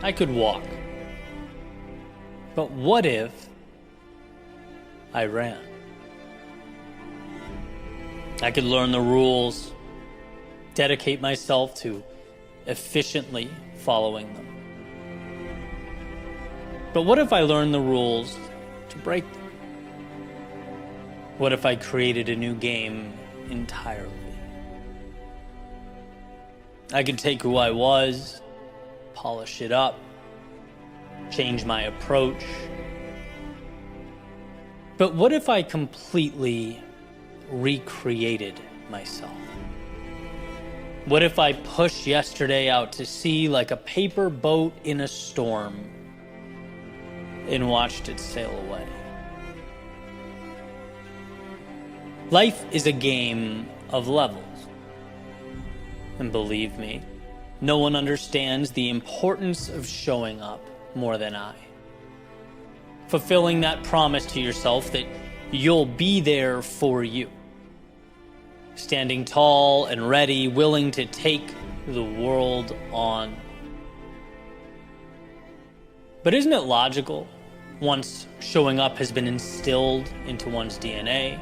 I could walk. But what if I ran? I could learn the rules, dedicate myself to efficiently following them. But what if I learned the rules to break them? What if I created a new game entirely? I could take who I was, polish it up, change my approach. But what if I completely recreated myself? What if I pushed yesterday out to sea like a paper boat in a storm and watched it sail away? Life is a game of levels. And believe me, no one understands the importance of showing up more than I. Fulfilling that promise to yourself that you'll be there for you. Standing tall and ready, willing to take the world on. But isn't it logical, once showing up has been instilled into one's DNA,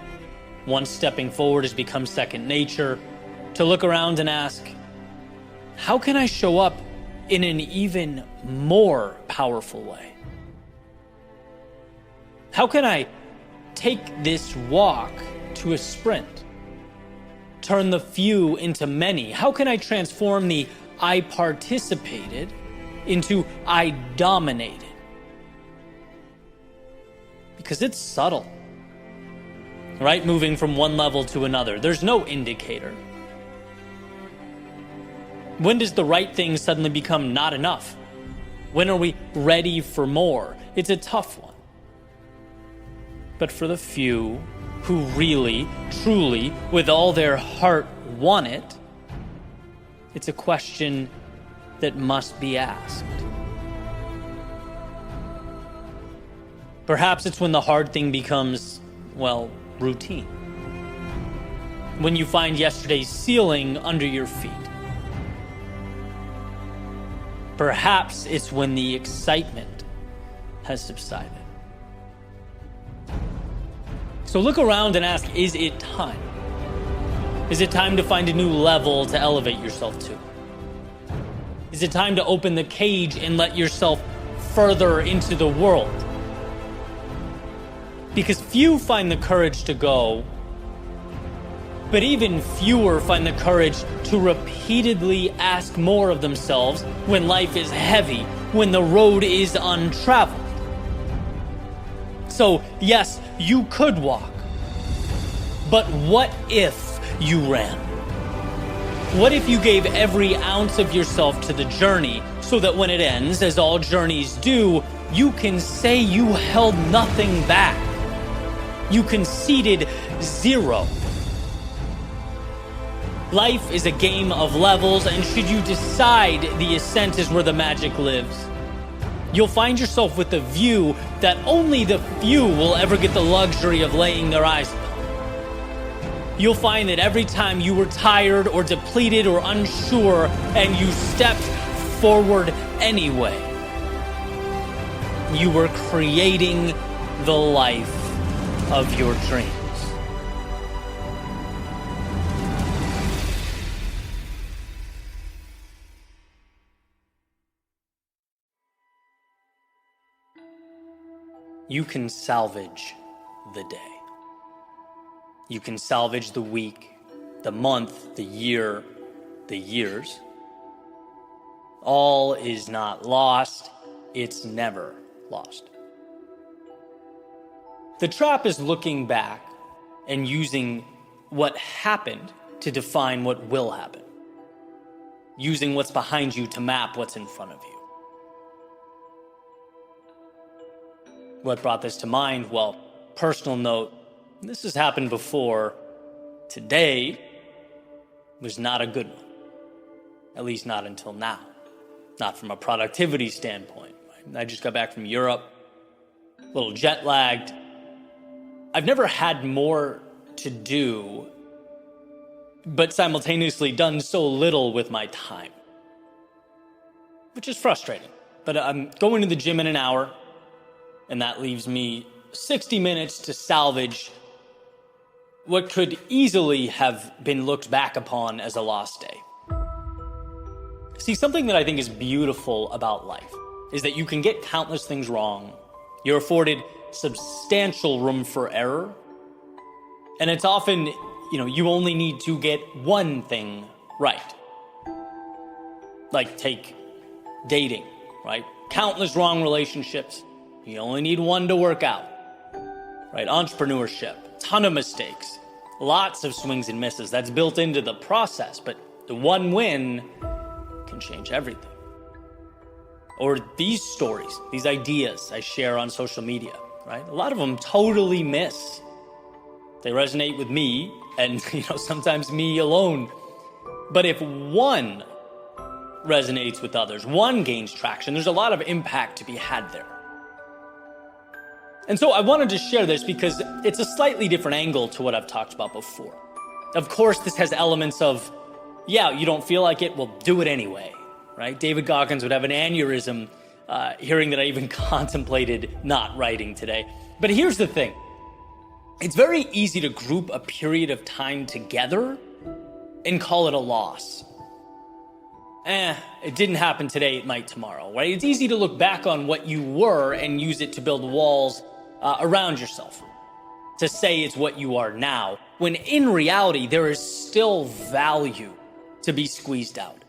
once stepping forward has become second nature, to look around and ask, how can I show up in an even more powerful way? How can I take this walk to a sprint? Turn the few into many? How can I transform the I participated into I dominated? Because it's subtle, right? Moving from one level to another. There's no indicator. When does the right thing suddenly become not enough? When are we ready for more? It's a tough one. But for the few who really, truly, with all their heart want it, it's a question that must be asked. Perhaps it's when the hard thing becomes, well, routine. When you find yesterday's ceiling under your feet. Perhaps it's when the excitement has subsided. So look around and ask, is it time? Is it time to find a new level to elevate yourself to? Is it time to open the cage and let yourself further into the world? Because few find the courage to go, but even fewer find the courage to repeatedly ask more of themselves when life is heavy, when the road is untraveled. So, yes, you could walk, but what if you ran? What if you gave every ounce of yourself to the journey so that when it ends, as all journeys do, you can say you held nothing back? You conceded zero. Life is a game of levels, and should you decide the ascent is where the magic lives, you'll find yourself with a view that only the few will ever get the luxury of laying their eyes upon. You'll find that every time you were tired or depleted or unsure and you stepped forward anyway, you were creating the life of your dreams. You can salvage the day. You can salvage the week, the month, the year, the years. All is not lost. It's never lost. The trap is looking back and using what happened to define what will happen. Using what's behind you to map what's in front of you. What brought this to mind? Well, personal note, this has happened before. Today was not a good one. At least not until now. Not from a productivity standpoint. I just got back from Europe, a little jet lagged. I've never had more to do, but simultaneously done so little with my time, which is frustrating. but I'm going to the gym in an hour, and that leaves me 60 minutes to salvage what could easily have been looked back upon as a lost day. See, something that I think is beautiful about life is that you can get countless things wrong. You're afforded substantial room for error. And it's often, you only need to get one thing right. Like take dating, right? Countless wrong relationships. You only need one to work out, right? Entrepreneurship, ton of mistakes, lots of swings and misses. That's built into the process, but the one win can change everything. Or these stories, these ideas I share on social media, right? A lot of them totally miss. They resonate with me and, sometimes me alone. But if one resonates with others, one gains traction, there's a lot of impact to be had there. And so I wanted to share this because it's a slightly different angle to what I've talked about before. Of course, this has elements of, you don't feel like it, well, do it anyway, right? David Goggins would have an aneurysm hearing that I even contemplated not writing today. But here's the thing. It's very easy to group a period of time together and call it a loss. It didn't happen today, it might tomorrow, right? It's easy to look back on what you were and use it to build walls around yourself, to say it's what you are now, when in reality, there is still value to be squeezed out.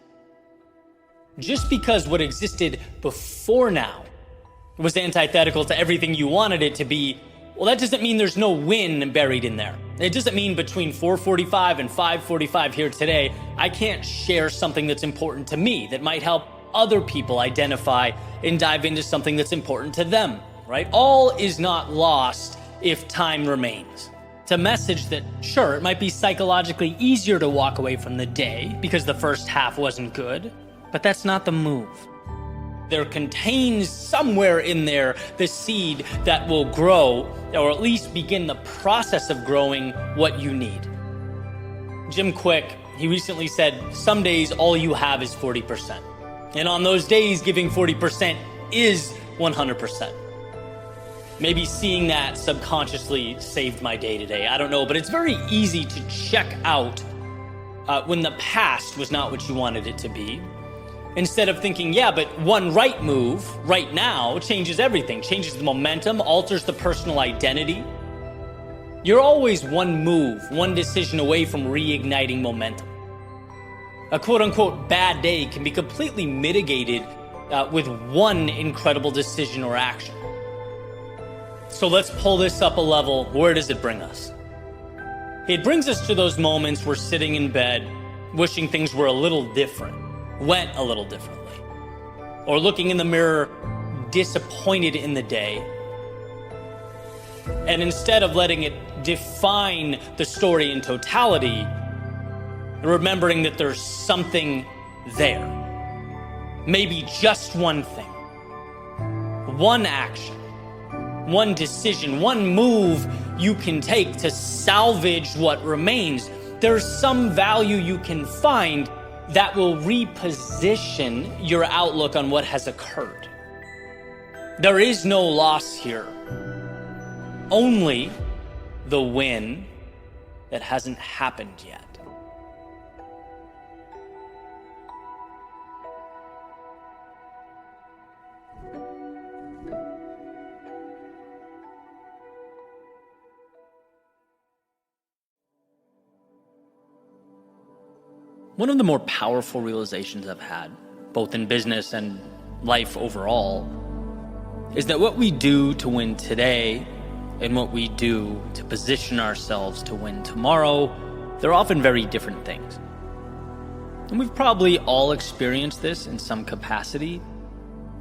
Just because what existed before now was antithetical to everything you wanted it to be, well, that doesn't mean there's no win buried in there. It doesn't mean between 4:45 and 5:45 here today, I can't share something that's important to me that might help other people identify and dive into something that's important to them, right? All is not lost if time remains. It's a message that, sure, it might be psychologically easier to walk away from the day because the first half wasn't good, but that's not the move. There contains somewhere in there the seed that will grow, or at least begin the process of growing what you need. Jim Quick, he recently said, some days all you have is 40%. And on those days, giving 40% is 100%. Maybe seeing that subconsciously saved my day today. I don't know, but it's very easy to check out when the past was not what you wanted it to be. Instead of thinking, but one right move right now changes everything, changes the momentum, alters the personal identity. You're always one move, one decision away from reigniting momentum. A quote-unquote bad day can be completely mitigated with one incredible decision or action. So let's pull this up a level. Where does it bring us? It brings us to those moments we're sitting in bed, wishing things were a little different. Went a little differently, or looking in the mirror disappointed in the day, and instead of letting it define the story in totality, remembering that there's something there, maybe just one thing, one action, one decision, one move you can take to salvage what remains. There's some value you can find that will reposition your outlook on what has occurred. There is no loss here, only the win that hasn't happened yet. One of the more powerful realizations I've had, both in business and life overall, is that what we do to win today and what we do to position ourselves to win tomorrow, they're often very different things. And we've probably all experienced this in some capacity.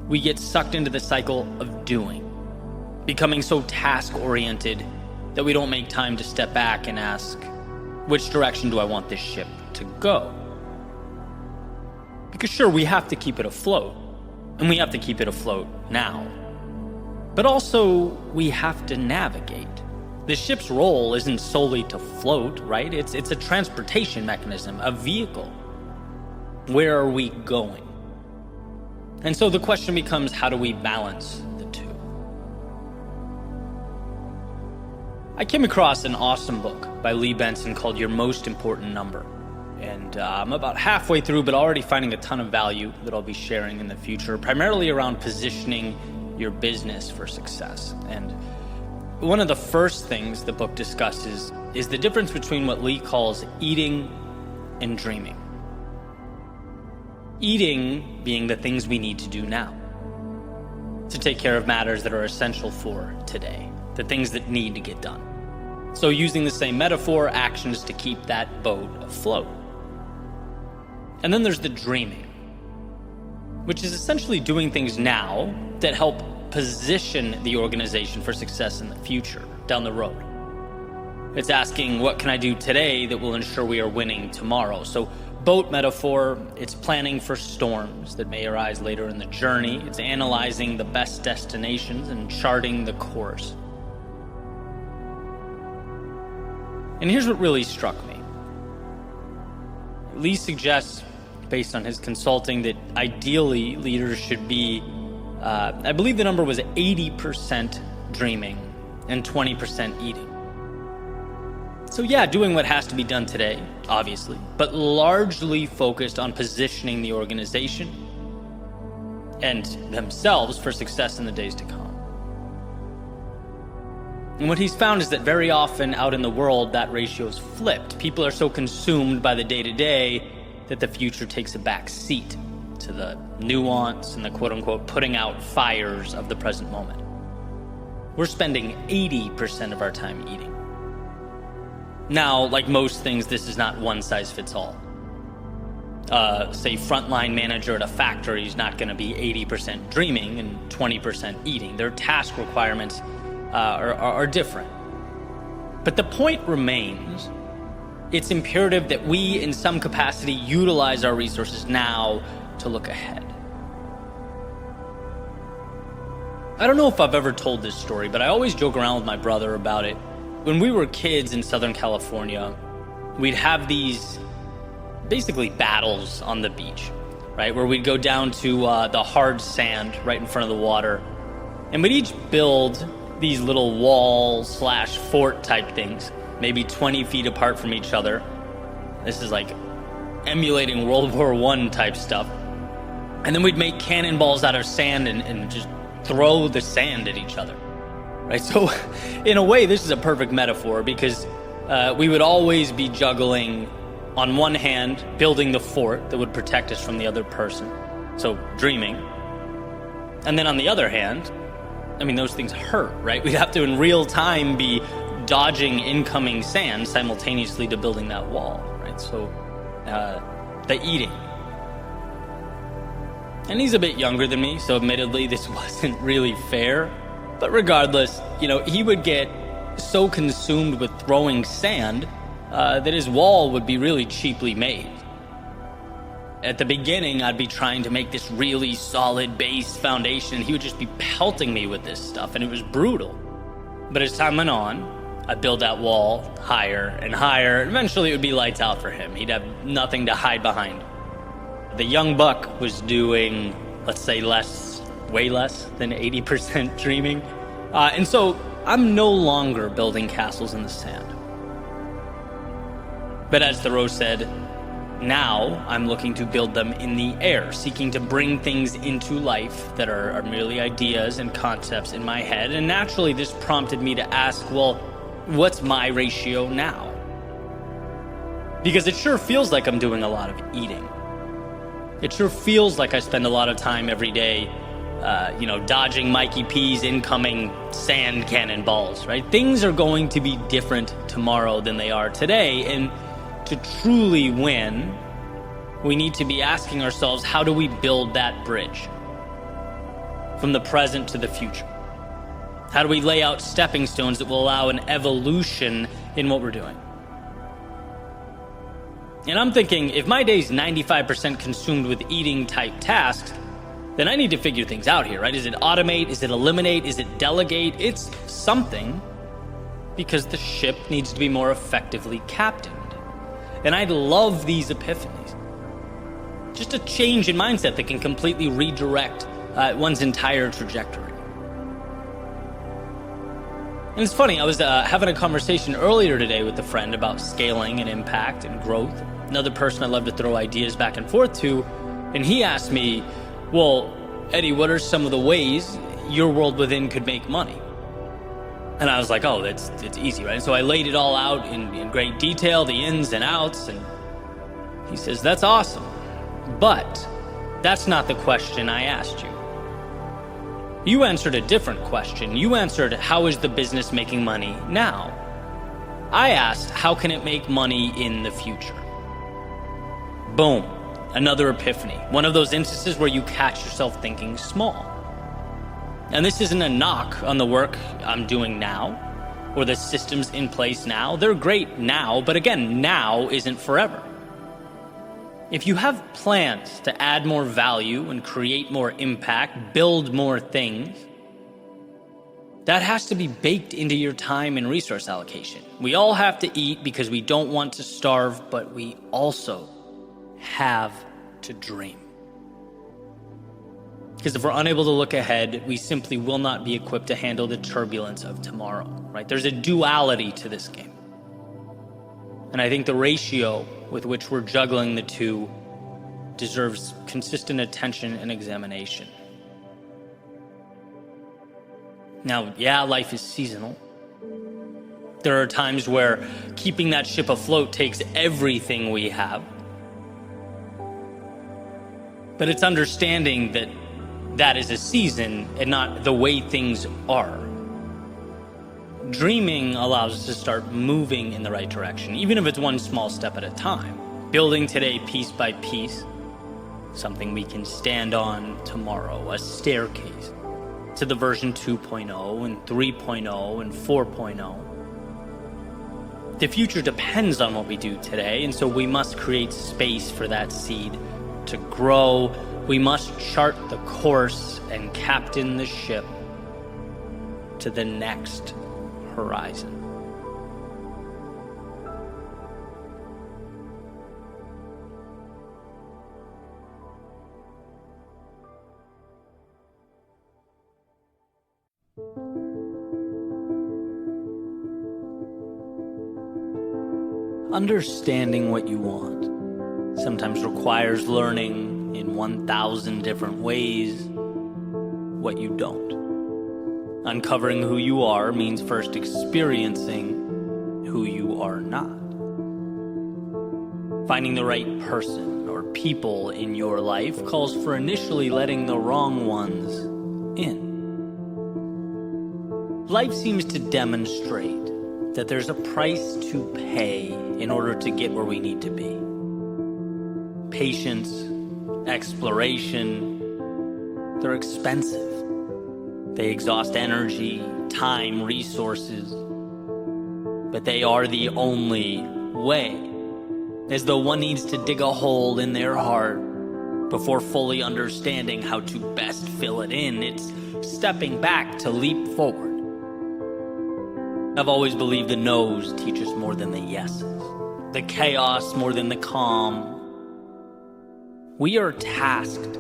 We get sucked into the cycle of doing, becoming so task-oriented that we don't make time to step back and ask, which direction do I want this ship to go? Because sure, we have to keep it afloat, and we have to keep it afloat now. But also, we have to navigate. The ship's role isn't solely to float, right? It's a transportation mechanism, a vehicle. Where are we going? And so the question becomes, how do we balance the two? I came across an awesome book by Lee Benson called Your Most Important Number. And I'm about halfway through, but already finding a ton of value that I'll be sharing in the future, primarily around positioning your business for success. And one of the first things the book discusses is the difference between what Lee calls eating and dreaming. Eating being the things we need to do now to take care of matters that are essential for today, the things that need to get done. So using the same metaphor, actions to keep that boat afloat. And then there's the dreaming, which is essentially doing things now that help position the organization for success in the future, down the road. It's asking, what can I do today that will ensure we are winning tomorrow? So boat metaphor, it's planning for storms that may arise later in the journey. It's analyzing the best destinations and charting the course. And here's what really struck me. Lee suggests, based on his consulting, that ideally leaders should be, I believe the number was 80% dreaming and 20% eating. So yeah, doing what has to be done today, obviously, but largely focused on positioning the organization and themselves for success in the days to come. And what he's found is that very often out in the world, that ratio is flipped. People are so consumed by the day-to-day that the future takes a back seat to the nuance and the quote-unquote putting out fires of the present moment. We're spending 80% of our time eating. Now, like most things, this is not one size fits all. Say frontline manager at a factory is not going to be 80% dreaming and 20% eating. Their task requirements are different. But the point remains, it's imperative that we, in some capacity, utilize our resources now to look ahead. I don't know if I've ever told this story, but I always joke around with my brother about it. When we were kids in Southern California, we'd have these basically battles on the beach, right? Where we'd go down to the hard sand right in front of the water, and we'd each build these little wall/fort type things, maybe 20 feet apart from each other. This is like emulating World War I type stuff. And then we'd make cannonballs out of sand and just throw the sand at each other, right? So in a way, this is a perfect metaphor because we would always be juggling, on one hand, building the fort that would protect us from the other person, so dreaming. And then on the other hand, I mean, those things hurt, right? We'd have to, in real time, be dodging incoming sand simultaneously to building that wall, right? So, the eating. And he's a bit younger than me, so admittedly, this wasn't really fair. But regardless, he would get so consumed with throwing sand that his wall would be really cheaply made. At the beginning, I'd be trying to make this really solid base foundation, and he would just be pelting me with this stuff, and it was brutal. But as time went on, I'd build that wall higher and higher. Eventually, it would be lights out for him. He'd have nothing to hide behind. The young buck was doing, let's say, way less than 80% dreaming. And so I'm no longer building castles in the sand. But as Thoreau said, now I'm looking to build them in the air, seeking to bring things into life that are merely ideas and concepts in my head. And naturally, this prompted me to ask, well, what's my ratio now? Because it sure feels like I'm doing a lot of eating. It sure feels like I spend a lot of time every day, dodging Mikey P's incoming sand cannonballs, right? Things are going to be different tomorrow than they are today. And to truly win, we need to be asking ourselves, how do we build that bridge from the present to the future? How do we lay out stepping stones that will allow an evolution in what we're doing? And I'm thinking, if my day's 95% consumed with eating type tasks, then I need to figure things out here, right? Is it automate? Is it eliminate? Is it delegate? It's something, because the ship needs to be more effectively captained. And I love these epiphanies. just a change in mindset that can completely redirect one's entire trajectory. And it's funny, I was having a conversation earlier today with a friend about scaling and impact and growth. Another person I love to throw ideas back and forth to, and he asked me, well, Eddie, what are some of the ways your world within could make money? And I was like, oh, it's easy, right? And so I laid it all out in great detail, the ins and outs, and he says, that's awesome, but that's not the question I asked you. You answered a different question. You answered, how is the business making money now? I asked, how can it make money in the future? Boom, another epiphany. One of those instances where you catch yourself thinking small. And this isn't a knock on the work I'm doing now or the systems in place now. They're great now, but again, now isn't forever. If you have plans to add more value and create more impact, build more things, that has to be baked into your time and resource allocation. We all have to eat because we don't want to starve, but we also have to dream. Because if we're unable to look ahead, we simply will not be equipped to handle the turbulence of tomorrow, right? There's a duality to this game. And I think the ratio with which we're juggling the two deserves consistent attention and examination. Now, yeah, life is seasonal. There are times where keeping that ship afloat takes everything we have. But it's understanding that that is a season and not the way things are. Dreaming allows us to start moving in the right direction, even if it's one small step at a time. Building today piece by piece, something we can stand on tomorrow, a staircase to the version 2.0 and 3.0 and 4.0. The future depends on what we do today, and so we must create space for that seed to grow. We must chart the course and captain the ship to the next horizon. Understanding what you want sometimes requires learning in 1,000 different ways what you don't. Uncovering who you are means first experiencing who you are not. Finding the right person or people in your life calls for initially letting the wrong ones in. Life seems to demonstrate that there's a price to pay in order to get where we need to be. Patience, exploration, they're expensive. They exhaust energy, time, resources, but they are the only way. As though one needs to dig a hole in their heart before fully understanding how to best fill it in. It's stepping back to leap forward. I've always believed the no's teach us more than the yeses, the chaos more than the calm. We are tasked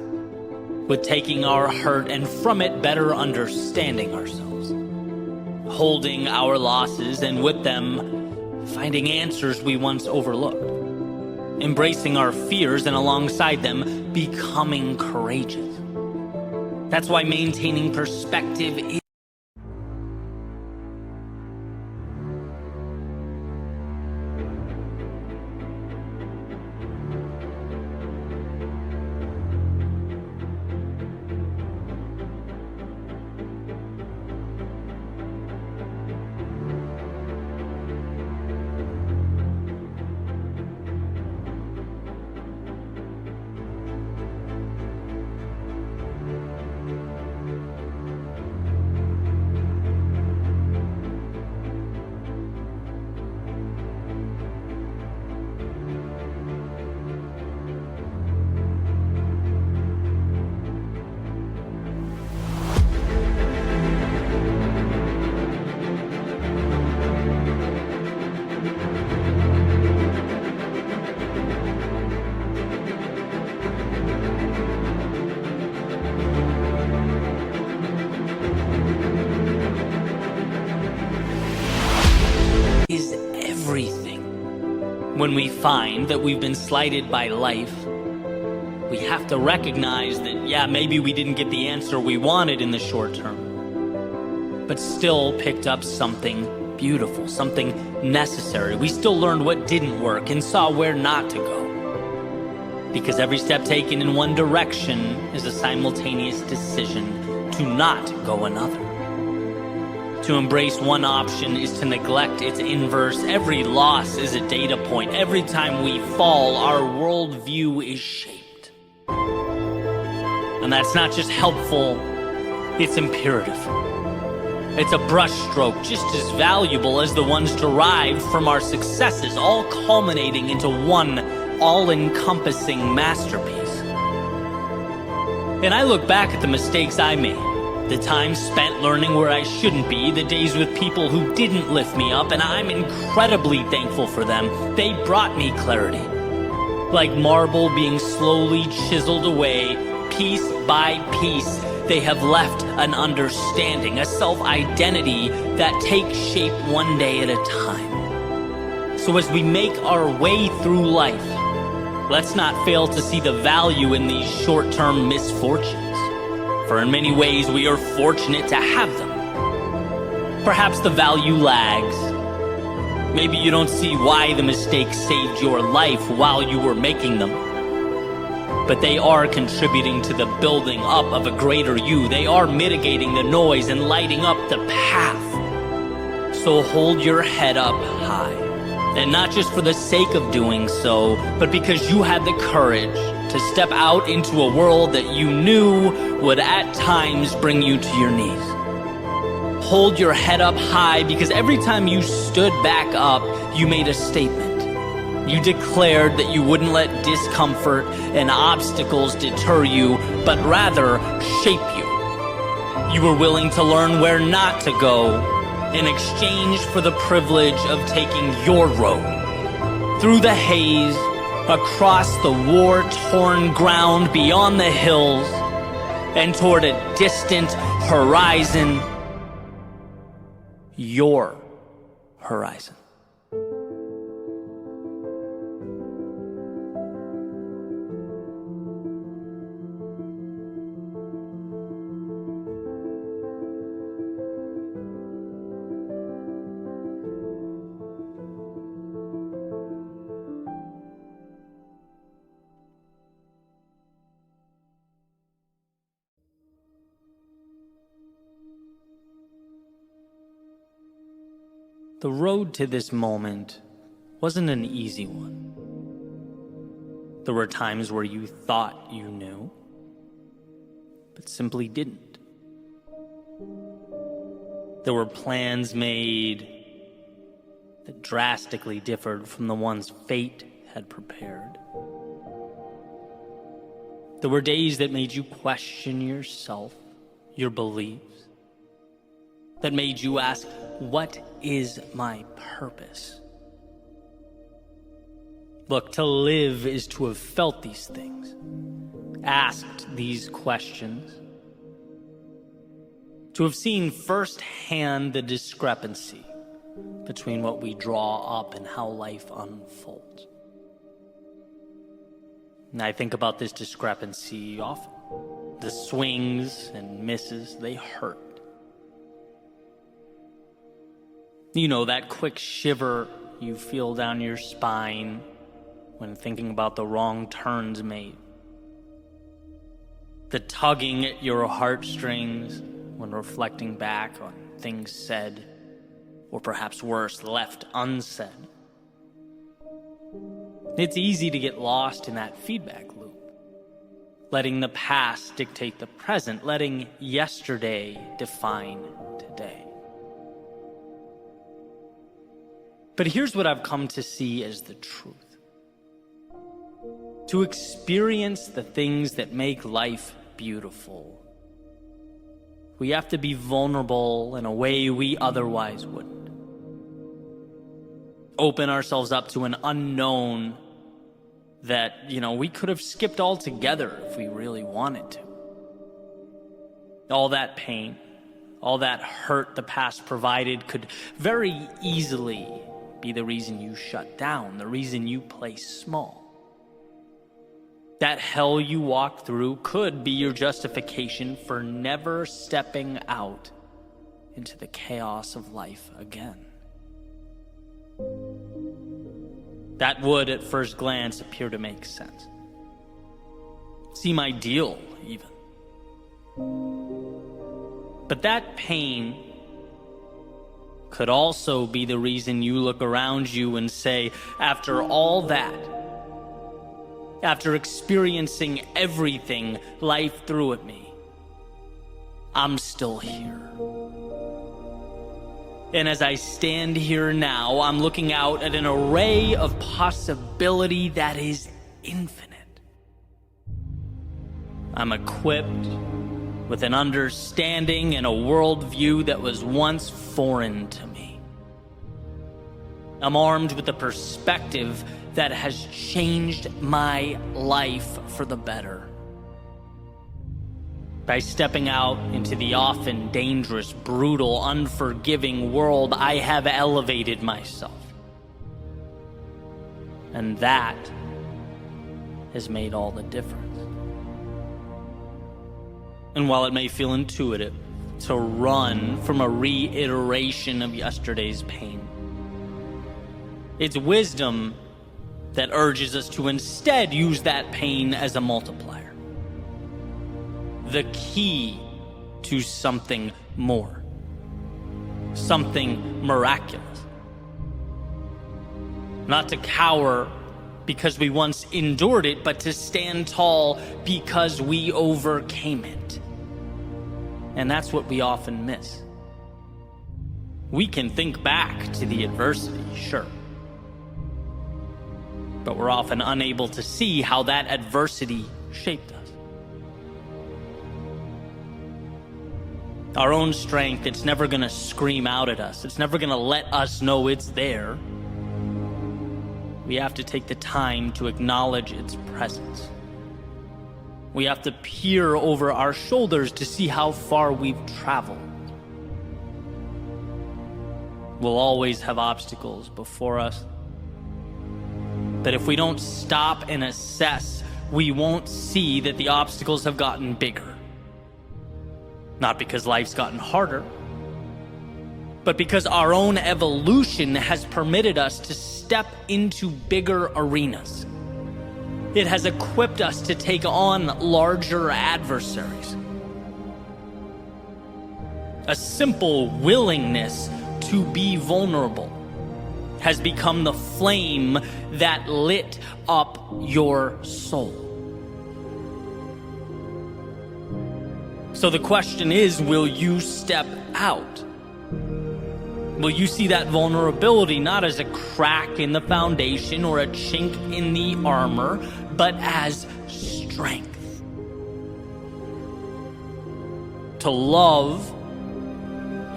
with taking our hurt and from it better understanding ourselves, holding our losses and with them finding answers we once overlooked, embracing our fears and alongside them becoming courageous. That's why maintaining perspective is When we find that we've been slighted by life, we have to recognize that, yeah, maybe we didn't get the answer we wanted in the short term, but still picked up something beautiful, something necessary. We still learned what didn't work and saw where not to go. Because every step taken in one direction is a simultaneous decision to not go another. To embrace one option is to neglect its inverse. Every loss is a data point. Every time we fall, our worldview is shaped. And that's not just helpful, it's imperative. It's a brushstroke just as valuable as the ones derived from our successes, all culminating into one all-encompassing masterpiece. And I look back at the mistakes I made, the time spent learning where I shouldn't be, the days with people who didn't lift me up, and I'm incredibly thankful for them. They brought me clarity. Like marble being slowly chiseled away, piece by piece, they have left an understanding, a self-identity that takes shape one day at a time. So as we make our way through life, let's not fail to see the value in these short-term misfortunes. For in many ways, we are fortunate to have them. Perhaps the value lags. Maybe you don't see why the mistakes saved your life while you were making them. But they are contributing to the building up of a greater you. They are mitigating the noise and lighting up the path. So hold your head up high. And not just for the sake of doing so, but because you had the courage to step out into a world that you knew would at times bring you to your knees. Hold your head up high because every time you stood back up, you made a statement. You declared that you wouldn't let discomfort and obstacles deter you, but rather shape you. You were willing to learn where not to go in exchange for the privilege of taking your road. Through the haze, across the war-torn ground beyond the hills, and toward a distant horizon, your horizon. The road to this moment wasn't an easy one. There were times where you thought you knew, but simply didn't. There were plans made that drastically differed from the ones fate had prepared. There were days that made you question yourself, your beliefs, that made you ask, what is my purpose? Look, to live is to have felt these things, asked these questions, to have seen firsthand the discrepancy between what we draw up and how life unfolds. And I think about this discrepancy often. The swings and misses, they hurt. You know, that quick shiver you feel down your spine when thinking about the wrong turns made. The tugging at your heartstrings when reflecting back on things said, or perhaps worse, left unsaid. It's easy to get lost in that feedback loop, letting the past dictate the present, letting yesterday define today. But here's what I've come to see as the truth. To experience the things that make life beautiful, we have to be vulnerable in a way we otherwise wouldn't. Open ourselves up to an unknown that, we could have skipped altogether if we really wanted to. All that pain, all that hurt the past provided could very easily be the reason you shut down, the reason you play small. That hell you walk through could be your justification for never stepping out into the chaos of life again. That would, at first glance, appear to make sense. Seem ideal, even. But that pain could also be the reason you look around you and say, after all that, after experiencing everything life threw at me, I'm still here. And as I stand here now, I'm looking out at an array of possibility that is infinite. I'm equipped with an understanding and a worldview that was once foreign to me. I'm armed with a perspective that has changed my life for the better. By stepping out into the often dangerous, brutal, unforgiving world, I have elevated myself. And that has made all the difference. And while it may feel intuitive to run from a reiteration of yesterday's pain, it's wisdom that urges us to instead use that pain as a multiplier. The key to something more, something miraculous. Not to cower because we once endured it, but to stand tall because we overcame it. And that's what we often miss. We can think back to the adversity, sure, but we're often unable to see how that adversity shaped us. Our own strength, it's never going to scream out at us. It's never going to let us know it's there. We have to take the time to acknowledge its presence. We have to peer over our shoulders to see how far we've traveled. We'll always have obstacles before us. But if we don't stop and assess, we won't see that the obstacles have gotten bigger. Not because life's gotten harder, but because our own evolution has permitted us to step into bigger arenas. It has equipped us to take on larger adversaries. A simple willingness to be vulnerable has become the flame that lit up your soul. So the question is, will you step out? Will you see that vulnerability not as a crack in the foundation or a chink in the armor, but as strength? To love,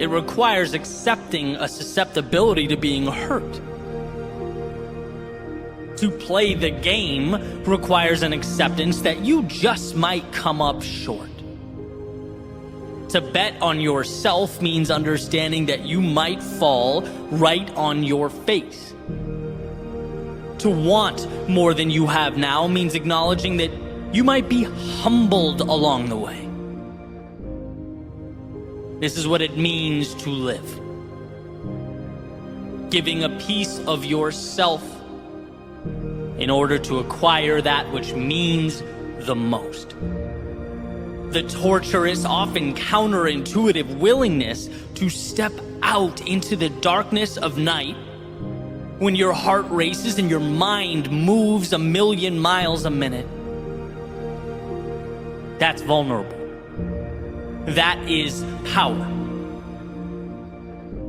it requires accepting a susceptibility to being hurt. To play the game requires an acceptance that you just might come up short. To bet on yourself means understanding that you might fall right on your face. To want more than you have now means acknowledging that you might be humbled along the way. This is what it means to live. Giving a piece of yourself in order to acquire that which means the most. The torturous, often counterintuitive willingness to step out into the darkness of night when your heart races and your mind moves 1,000,000 miles a minute. That's vulnerable. That is power.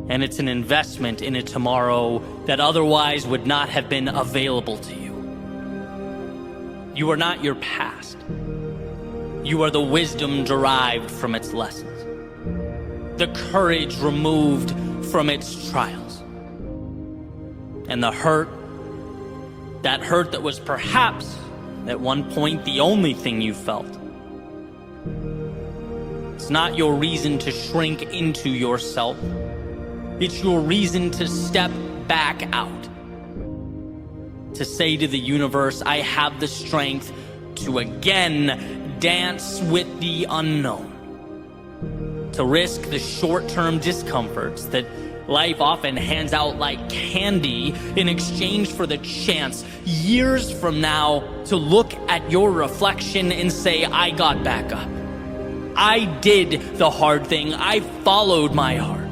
And it's an investment in a tomorrow that otherwise would not have been available to you. You are not your past. You are the wisdom derived from its lessons, the courage removed from its trials, and the hurt that was perhaps at one point the only thing you felt. It's not your reason to shrink into yourself. It's your reason to step back out. To say to the universe, I have the strength to again dance with the unknown. To risk the short-term discomforts that life often hands out like candy in exchange for the chance, years from now, to look at your reflection and say, I got back up. I did the hard thing. I followed my heart.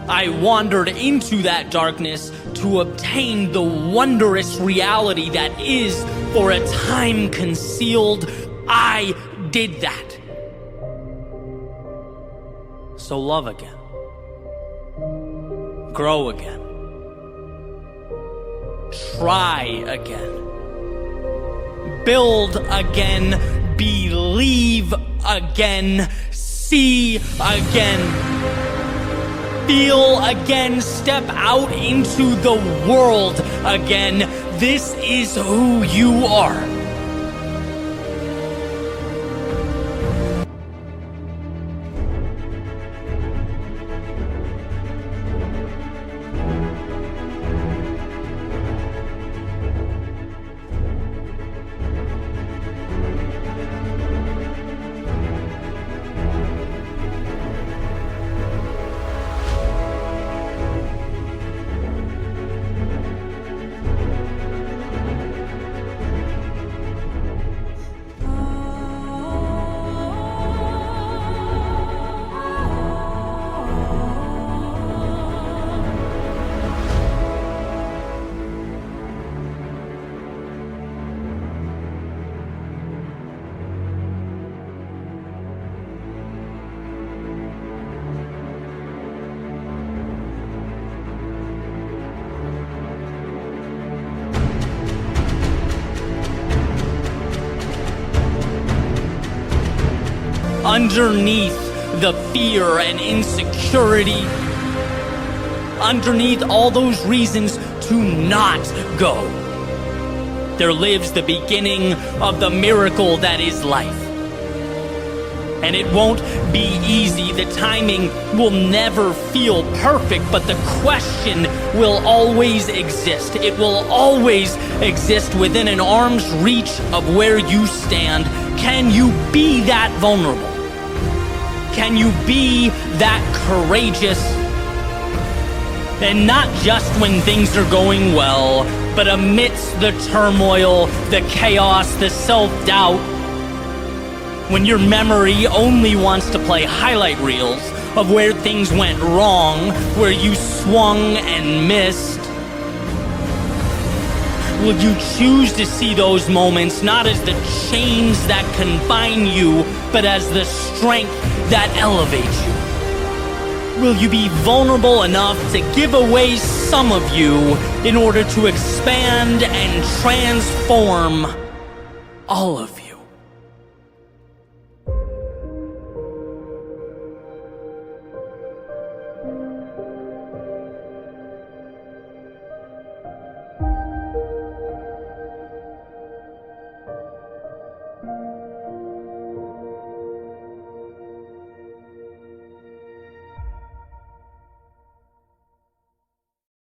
I wandered into that darkness to obtain the wondrous reality that is, for a time, concealed. I did that. So love again. Grow again. Try again. Build again. Believe again. See again. Feel again. Step out into the world again. This is who you are. Underneath the fear and insecurity, underneath all those reasons to not go, there lives the beginning of the miracle that is life. And it won't be easy. The timing will never feel perfect, but the question will always exist. It will always exist within an arm's reach of where you stand. Can you be that vulnerable? Can you be that courageous? And not just when things are going well, but amidst the turmoil, the chaos, the self-doubt, when your memory only wants to play highlight reels of where things went wrong, where you swung and missed. Will you choose to see those moments not as the chains that confine you, but as the strength that elevates you? Will you be vulnerable enough to give away some of you in order to expand and transform all of you?